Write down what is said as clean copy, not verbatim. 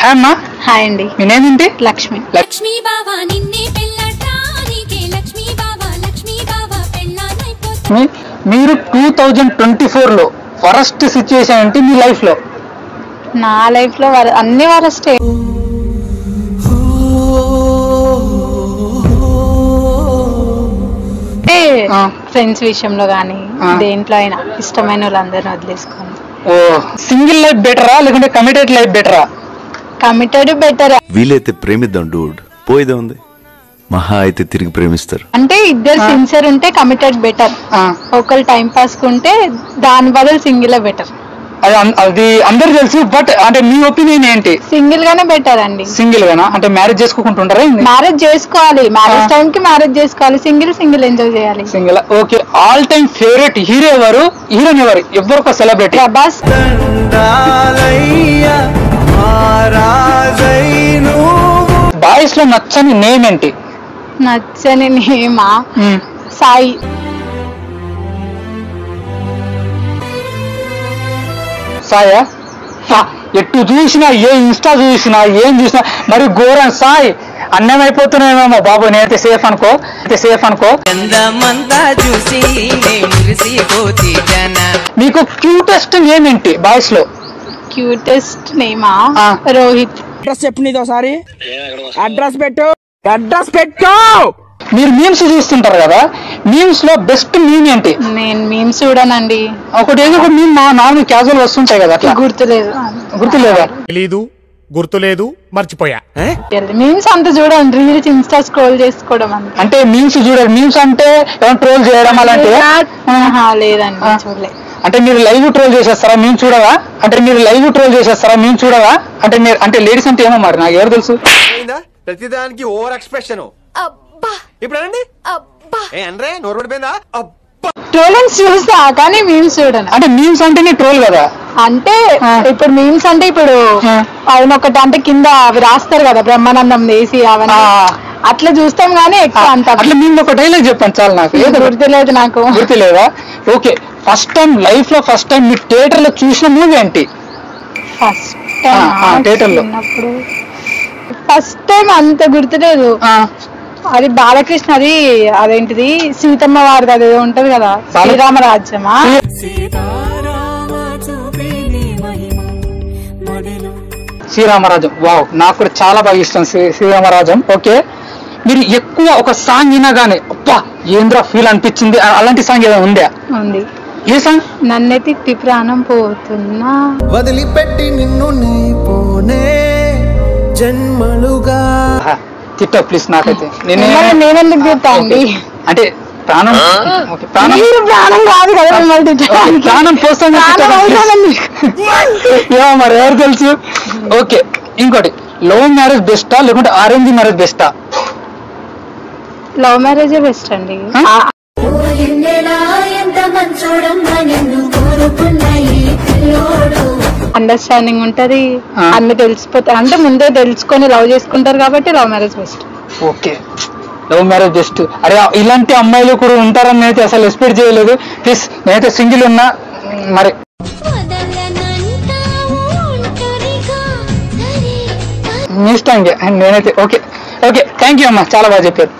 Hi అమ్మా. Hi అండి. మీ name ఏంటి? లక్ష్మి. లక్ష్మీ బావా నిన్నే పెళ్ళటానికే లక్ష్మీ బావా పెళ్ళానైపోతా. మీరు 2024 లో వరస్ట్ సిచ్యుయేషన్ ఏంటి మీ లైఫ్ లో? నా లైఫ్ లో అన్ని వరస్టే. ఫ్రెండ్స్ విషయంలో గానీ దేంట్లో అయినా ఇష్టమైన వాళ్ళందరినీ వదిలేసుకోండి. ఓ సింగిల్ లైఫ్ బెటరా లేకుంటే కమిటెడ్ లైఫ్ బెటరా? Committed better. వీలైతే ప్రేమిద్దాం డూడ్, పోయేదే ఉంది. మహా అయితే తిరిగి ప్రేమిస్తారు. అంటే ఇద్దరు సిన్సియర్ ఉంటే కమిటెడ్ బెటర్. ఒకళ్ళు టైం పాస్ కుంటే దాని బదులు సింగిల్ బెటర్. అది అందరు తెలుసు. బట్ అంటే మీ ఒపీనియన్ ఏంటి? సింగిల్ గానే బెటర్ అండి. సింగిల్ గానా? అంటే మ్యారేజ్ చేసుకోకుంటుంటారా? మ్యారేజ్ చేసుకోవాలి, మ్యారేజ్ టైం కి మ్యారేజ్ చేసుకోవాలి. సింగిల్ ఎంజాయ్ చేయాలి. Single. Okay. All time favourite hero ఎవరు, హీరోయిన్ ఎవరు? ఎవరికో సెలబ్రిటీ? ప్రభాస్. బాయ్స్ లో నచ్చని నేమ్ ఏంటి? నచ్చని నేమా? సాయి. సాయా? ఎటు చూసినా, ఏ ఇన్స్టా చూసినా, ఏం చూసినా మరి ఘోరం. సాయి అన్నం అయిపోతున్నాయేమో బాబు. నేనైతే సేఫ్ అనుకో. మీకు క్యూటెస్ట్ నేమ్ ఏంటి బాయ్స్ లో? క్యూటెస్ట్ నేమా? రోహిత్. అడ్రస్ చెప్పు, నీది ఒకసారి అడ్రస్ పెట్టు. మీరు మీమ్స్ చూస్తుంటారు కదా, మీమ్స్ లో బెస్ట్ మీమ్ ఏంటి? నేను మీమ్స్ చూడనండి. ఒకటి ఏదో ఒక మీమ్ నార్మల్ క్యాజువల్ వస్తుంటాయి కదా, అట్లా గుర్తులేదా? తెలీదు, గుర్తులేదు, మర్చిపోయా. మీమ్స్ అంత చూడండి, రీల్స్ ఇన్స్టా స్క్రోల్ చేసుకోవడం అంతే. అంటే మీమ్స్ చూడండి. మీమ్స్ అంటే ట్రోల్ చేయడం అలాంటివి లేదండి, చూడలేదు. అంటే మీరు లైవ్ ట్రోల్ చేసేస్తారా మేము చూడవా? అంటే మీరు అంటే లేడీస్ అంటే ఏమో మరి నాకు ఎవరు తెలుసు. ప్రతిదానికి ఓవర్ ఎక్స్ప్రెషన్. ఇప్పుడు ట్రోలింగ్స్ చూస్తా కానీ మీమ్స్ చూడను. అంటే మీమ్స్ అంటేనే ట్రోల్ కదా. అంటే ఇప్పుడు మీమ్స్ అంటే ఇప్పుడు ఆయన ఒకటి అంటే కింద అవి రాస్తారు కదా, బ్రహ్మానందం వేసి అవన్నీ అట్లా చూస్తాం గానీ ఎక్కువ అంత. అట్లా మేము ఒక డైలాగ్ చెప్పండి చాలు. నాకు గుర్తులేదు. గుర్తులేదా? ఓకే. ఫస్ట్ టైం లైఫ్ లో మీరు థియేటర్ లో చూసిన మూవీ ఏంటి? ఫస్ట్ టైం థియేటర్ లో ఫస్ట్ టైం అంత గుర్తులేదు. అది బాలకృష్ణ, అదేంటిది సీతమ్మ వారిది అది ఉంటది కదా, శ్రీరామరాజ్యమా? శ్రీరామరాజ్యం. వావ్, నాకు కూడా చాలా బాగా ఇష్టం శ్రీరామరాజ్యం. ఓకే. మీరు ఎక్కువ ఒక సాంగ్ వినగానే అబ్బా ఏంద్రా ఫీల్ అనిపించింది అలాంటి సాంగ్ ఏదైనా ఉందా? ఉంది. ఏ సాంగ్? నన్నే తిట్టి ప్రాణం పోతున్నా, వదిలిపెట్టి నిన్ను నీ జన్మలుగా. తిట్ట ప్లీజ్. నాకైతే నేనెందుకు తిట్టా అండి? అంటే ప్రాణం కాదు కదా, ప్రాణం పోస్తాను మరి ఎవరు తెలుసు. ఓకే. ఇంకోటి, లవ్ మ్యారేజ్ బెస్టా లేకుంటే అరేంజ్ మ్యారేజ్ బెస్టా? లవ్ మ్యారేజ్ బెస్ట్ అండి. అండర్స్టాండింగ్ ఉంటది, అన్ని తెలిసిపోతాయి. అంటే ముందే తెలుసుకొని లవ్ చేసుకుంటారు కాబట్టి love marriage best. Okay, love marriage best. అరే ఇలాంటి అమ్మాయిలు కూడా ఉంటారని నేనైతే అసలు ఎక్స్పెక్ట్ చేయలేదు. ప్లీజ్, నేనైతే సింగిల్ ఉన్నా మరి. మీ ఇష్టం నేనైతే. ఓకే. థ్యాంక్ యూ అమ్మా, చాలా బాగా చెప్పారు.